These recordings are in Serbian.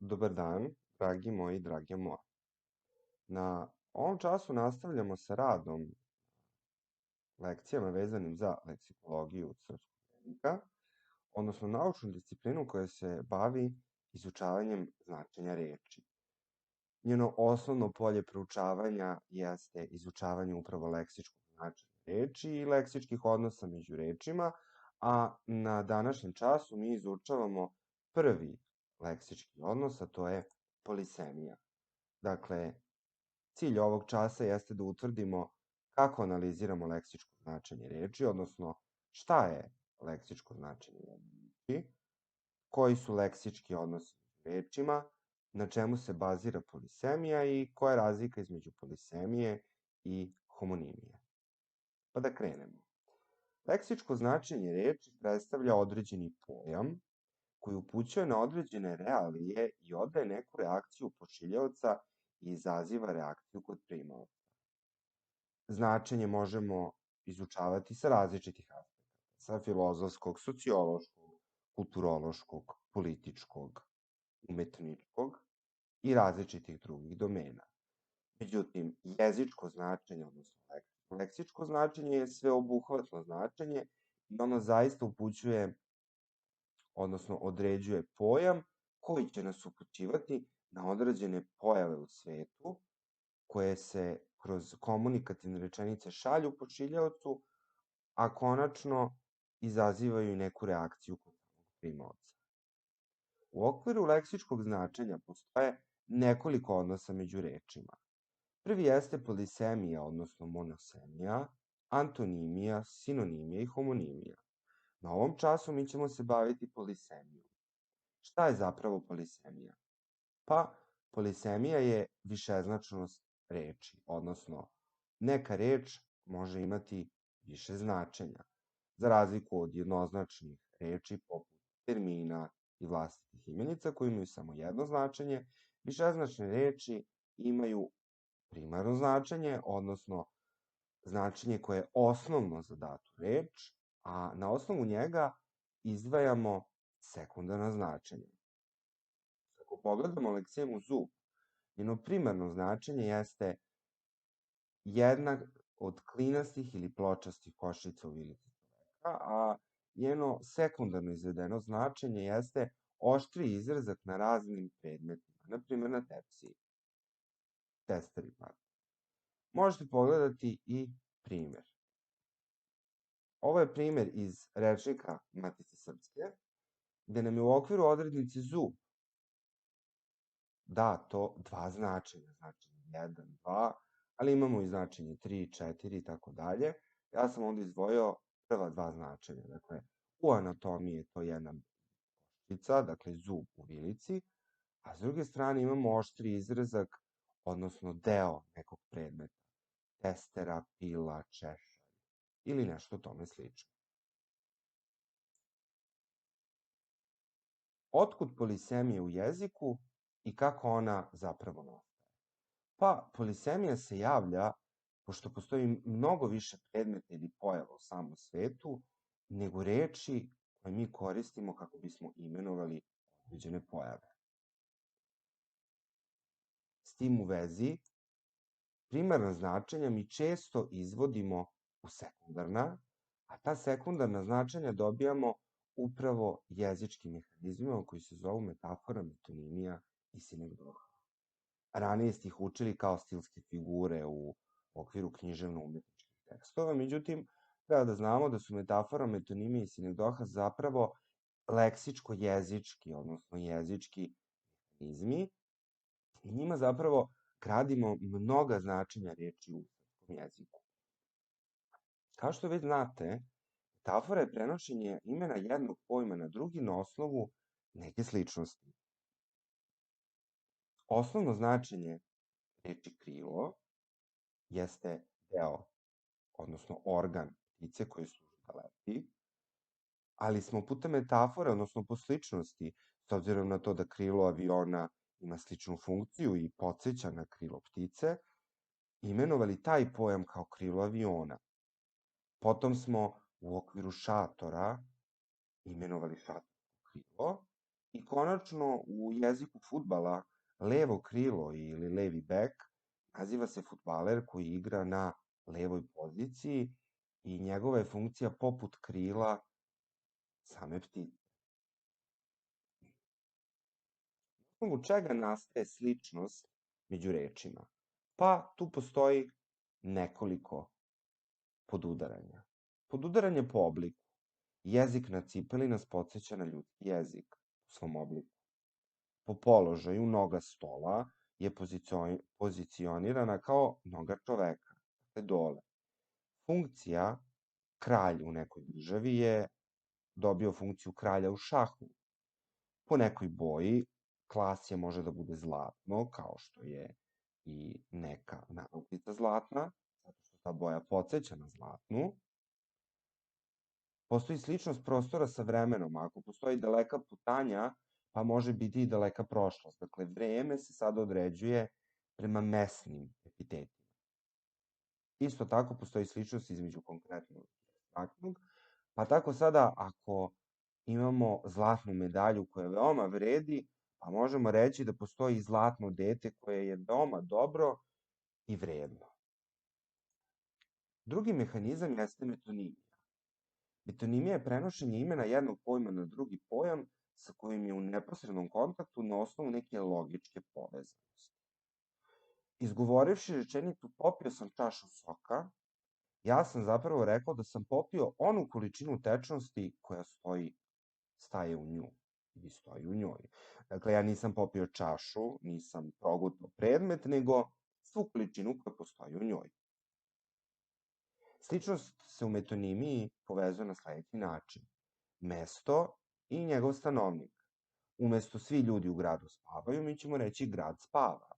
Dobar dan, dragi moji, drage moje. Na ovom času nastavljamo sa radom, lekcijama vezanim za leksikologiju srpskog jezika, odnosno naučnu disciplinu koja se bavi izučavanjem značenja reči. Njeno osnovno polje proučavanja jeste izučavanje upravo leksičkog značenja reči i leksičkih odnosa među rečima, a na današnjem času mi izučavamo prvi leksički odnos, a to je polisemija. Dakle, cilj ovog časa jeste da utvrdimo kako analiziramo leksičko značenje reči, odnosno šta je leksičko značenje reči, koji su leksički odnosi među rečima, na čemu se bazira polisemija i koja je razlika između polisemije i homonimije. Pa da krenemo. Leksičko značenje reči predstavlja određeni pojam koji upućuje na određene realije i odaje neku reakciju pošiljaoca i izaziva reakciju kod primaoca. Značenje možemo izučavati sa različitih aspekata, sa filozofskog, sociološkog, kulturološkog, političkog, umetničkog i različitih drugih domena. Međutim, jezičko značenje, odnosno leksičko značenje je sveobuhvatno značenje i ono zaista upućuje, odnosno određuje pojam koji će nas upućivati na određene pojave u svetu koje se kroz komunikativne rečenice šalju pošiljaocu, a konačno izazivaju neku reakciju kod samog primaoca. U okviru leksičkog značenja postoje nekoliko odnosa među rečima. Prvi jeste polisemija, odnosno monosemija, antonimija, sinonimija i homonimija. Na ovom času mi ćemo se baviti polisemijom. Šta je zapravo polisemija? Pa, polisemija je višeznačnost reči, odnosno neka reč može imati više značenja, za razliku od jednoznačnih reči poput termina i vlastitih imenica koji imaju samo jedno značenje. Višeznačne reči imaju primarno značenje, odnosno značenje koje je osnovno za datu reč, a na osnovu njega izdvajamo sekundarna značenja. Ako pogledamo leksemu zub, njeno primarno značenje jeste jedna od klinastih ili pločastih koščica u vilici čoveka, a njeno sekundarno izvedeno značenje jeste oštri izrazak na raznim predmetima, na primjer na testeri. Možete pogledati i primer. Ovo je primer iz rečnika Matice srpske, gde nam je u okviru odrednice zub dato dva značenja, značenje 1, 2, ali imamo i značenje 3, 4 i tako dalje. Ja sam onda izdvojio prva dva značenja. Dakle, u anatomiji je to jedna koščica, dakle zub u vilici, a s druge strane imamo oštri izrezak, odnosno deo nekog predmeta, testera, pila, češalj ili nešto tome slično. Otkud polisemija u jeziku i kako ona zapravo nastaje? Pa, polisemija se javlja pošto postoji mnogo više predmeta ili pojava u samom svetu nego reči koje mi koristimo kako bismo imenovali određene pojave. S tim u vezi, primarna značenja mi često izvodimo u sekundarna, a ta sekundarna značenja dobijamo upravo jezičkim mehanizmima koji se zovu metafora, metonimija i sinekdoha. Ranije ste ih učili kao stilske figure u okviru književno-umetničkih tekstova, međutim, treba da znamo da su metafora, metonimija i sinekdoha zapravo leksičko-jezički, odnosno jezički mehanizmi i njima zapravo gradimo mnoga značenja reči u srpskom jeziku. Kao što već znate, metafora je prenošenje imena jednog pojma na drugi na osnovu neke sličnosti. Osnovno značenje reči krilo jeste deo, odnosno organ ptice koji služi da leti, ali smo putem metafore, odnosno po sličnosti, s obzirom na to da krilo aviona ima sličnu funkciju i podsjeća na krilo ptice, imenovali taj pojam kao krilo aviona. Potom smo u okviru šatora imenovali šatorsko krilo, I konačno u jeziku fudbala levo krilo ili levi bek naziva se fudbaler koji igra na levoj poziciji i njegova je funkcija poput krila same ptice. Na osnovu čega nastaje sličnost među rečima? Pa tu postoji nekoliko podudaranja. Podudaranje po obliku. Jezik na cipeli nas podsjeća na ljudski jezik u svom obliku. Po položaju noga stola je pozicionirana kao noga čoveka, dakle dole. Funkcija kralj u nekoj državi je dobio funkciju kralja u šahu. Po nekoj boji klasje može da bude zlatno, kao što je i neka narukvica zlatna, zato što ta boja podsjeća na zlatnu. Postoji sličnost prostora sa vremenom. Ako postoji daleka putanja, pa može biti i daleka prošlost. Dakle, vreme se sada određuje prema mesnim epitetima. Isto tako postoji sličnost između konkretnog i apstraktnog, pa tako sada ako imamo zlatnu medalju koja veoma vredi, pa možemo reći da postoji zlatno dete koje je veoma dobro i vredno. Drugi mehanizam jeste metonimija. Metonimija je prenošenje imena jednog pojma na drugi pojam sa kojim je u neposrednom kontaktu na osnovu neke logičke povezanosti. Izgovorivši rečenicu popio sam čašu soka, ja sam zapravo rekao da sam popio onu količinu tečnosti koja staje u nju ili stoji u njoj. Dakle, ja nisam popio čašu, nisam progutao predmet, nego svu količinu koja postoji u njoj. Sličnost se u metonimiji povezuje na sledeći način. Mesto i njegov stanovnik. Umesto svi ljudi u gradu spavaju, mi ćemo reći grad spava.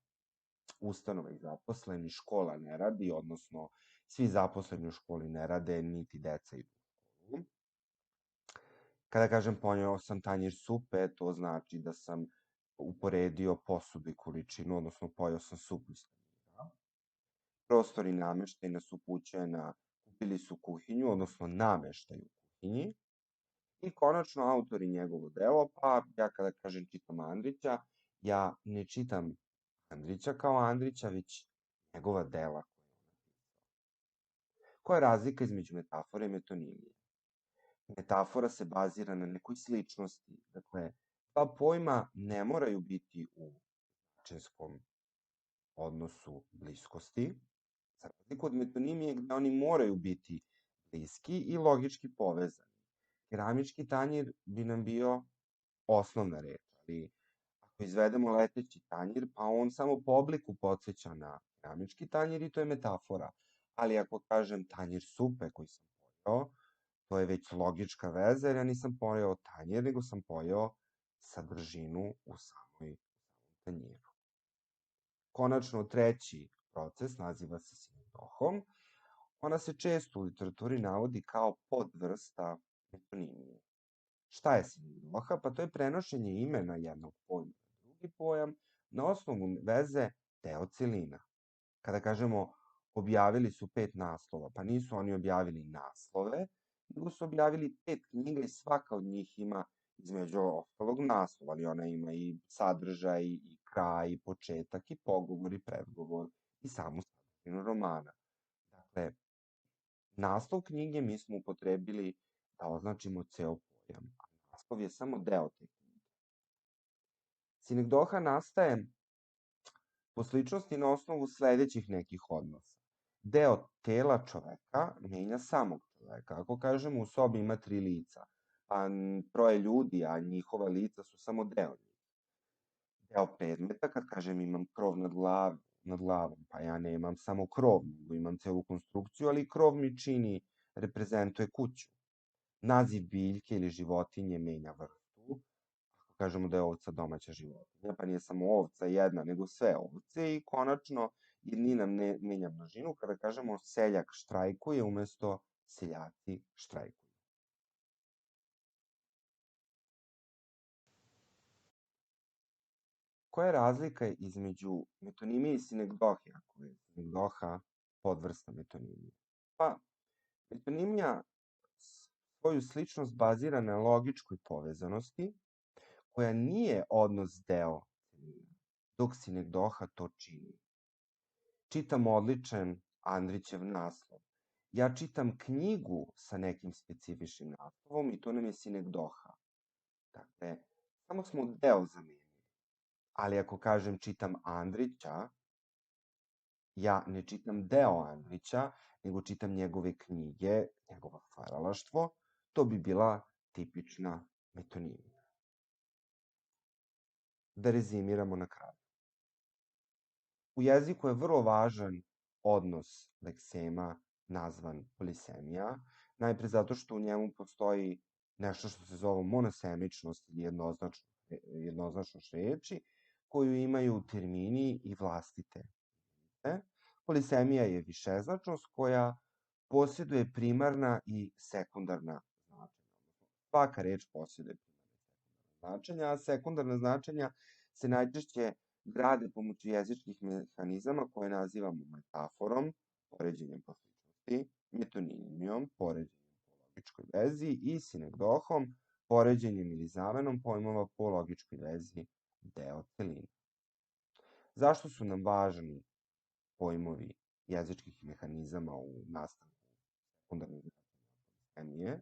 Ustanova i zaposleni, škola ne radi, odnosno svi zaposleni u školi ne rade, niti deca idu u školu. Kada kažem poneo sam tanjir supe, to znači da sam uporedio posudu i količinu, odnosno pojeo sam supu iz tanjira. Prostor i nameštaj nas upućuje na kupili su kuhinju, odnosno nameštaj u kuhinji. I konačno autor i njegovo delo, pa ja kada kažem čitam Andrića, ja ne čitam Andrića kao Andrića, već njegova dela koje je on napisao. Koja je razlika između metafore i metonimije? Metafora se bazira na nekoj sličnosti, dakle, dva pojma ne moraju biti u značajskom odnosu bliskosti, za razliku od metonimije gde oni moraju biti bliski i logički povezani. Keramički tanjir bi nam bio osnovna reč, ali ako izvedemo leteći tanjir, pa on samo po obliku podsjeća na keramički tanjir i to je metafora. Ali ako kažem tanjir supe koji sam pojeo, to je već logička veza, jer ja nisam pojeo tanjir, nego sam pojeo sadržinu u samom tanjiru. Konačno, treći proces naziva se sinekdohom. Ona se često u literaturi navodi kao podvrsta metonimije. Šta je sinekdoha? Pa to je prenošenje imena jednog pojma na drugi pojam na osnovu veze deo celina. Kada kažemo objavili su 5 naslova, pa nisu oni objavili naslove, nego su objavili 5 knjiga i svaka od njih ima između ostalog naslov, ali ona ima i sadržaj, i kraj, i početak, i pogovor, i predgovor, i samu sadržinu romana. Dakle, naslov knjige mi smo upotrebili da označimo ceo pojam, a naslov je samo deo te knjige. Sinekdoha nastaje po sličnosti na osnovu sledećih nekih odnosa. Deo tela čoveka menja samog čoveka. Ako kažemo u sobi ima 3 lica, pa troje ljudi, a njihova lica su samo deo njih. Deo predmeta, kad kažem imam krov nad glavom, pa ja nemam samo krov, nego imam celu konstrukciju, ali krov mi reprezentuje kuću. Naziv biljke ili životinje menja vrstu. Ako kažemo da je ovca domaća životinja, pa nije samo ovca jedna, nego sve ovce i konačno jednina menja množinu kada kažemo seljak štrajkuje umesto seljaci štrajkuju. Koja je razlika između metonimije i sinekdohe, ako je sinekdoha podvrsta metonimije? Pa, metonimija svoju sličnost bazira na logičkoj povezanosti, koja nije odnos deo celine, dok sinekdoha to čini. Čitam odličan Andrićev naslov. Ja čitam knjigu sa nekim specifičnim naslovom i to nam je sinekdoha. Dakle, samo smo deo zamenili. Ali ako kažem čitam Andrića, ja ne čitam deo Andrića, nego čitam njegove knjige, njegovo stvaralaštvo, to bi bila tipična metonimija. Da rezimiramo na kraju. U jeziku je vrlo važan odnos leksema nazvan polisemija, najpre zato što u njemu postoji nešto što se zove monosemičnost ili jednoznačnost reči, koju imaju termini i vlastite. Polisemija je višeznačnost koja posjeduje primarna i sekundarna značenja. Svaka reč posjeduje primarna i sekundarna značenja, a sekundarna značenja se najčešće grade pomoću jezičkih mehanizama koje nazivamo metaforom, poređenjem po sličnosti, metonimijom, poređenjem po logičkoj vezi i sinekdohom, poređenjem ili zamenom pojmova po logičkoj vezi deo celine. Zašto su nam važni pojmovi jezičkih mehanizama u nastanku sekundarnih značenja polisemije?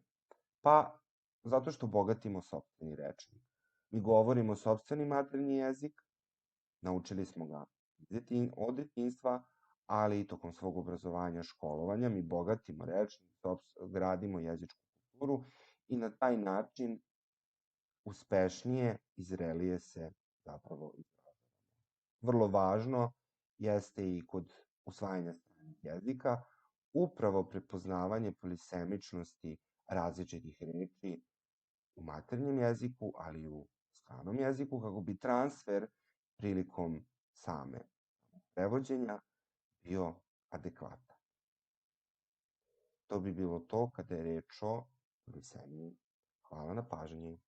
Pa, zato što bogatimo sopstveni rečnik. Mi govorimo sopstveni maternji jezik, naučili smo ga od detinjstva, ali i tokom svog obrazovanja, školovanja, mi bogatimo rečnik, gradimo jezičku kulturu i na taj način uspešnije i zrelije se zapravo izražavamo. Vrlo važno jeste i kod usvajanja stranih jezika upravo prepoznavanje polisemičnosti različitih reči u maternjem jeziku, ali i u stranom jeziku, kako bi transfer prilikom same prevođenja bio adekvatan. To bi bilo to kada je reč o polisemiji. Hvala na pažnji.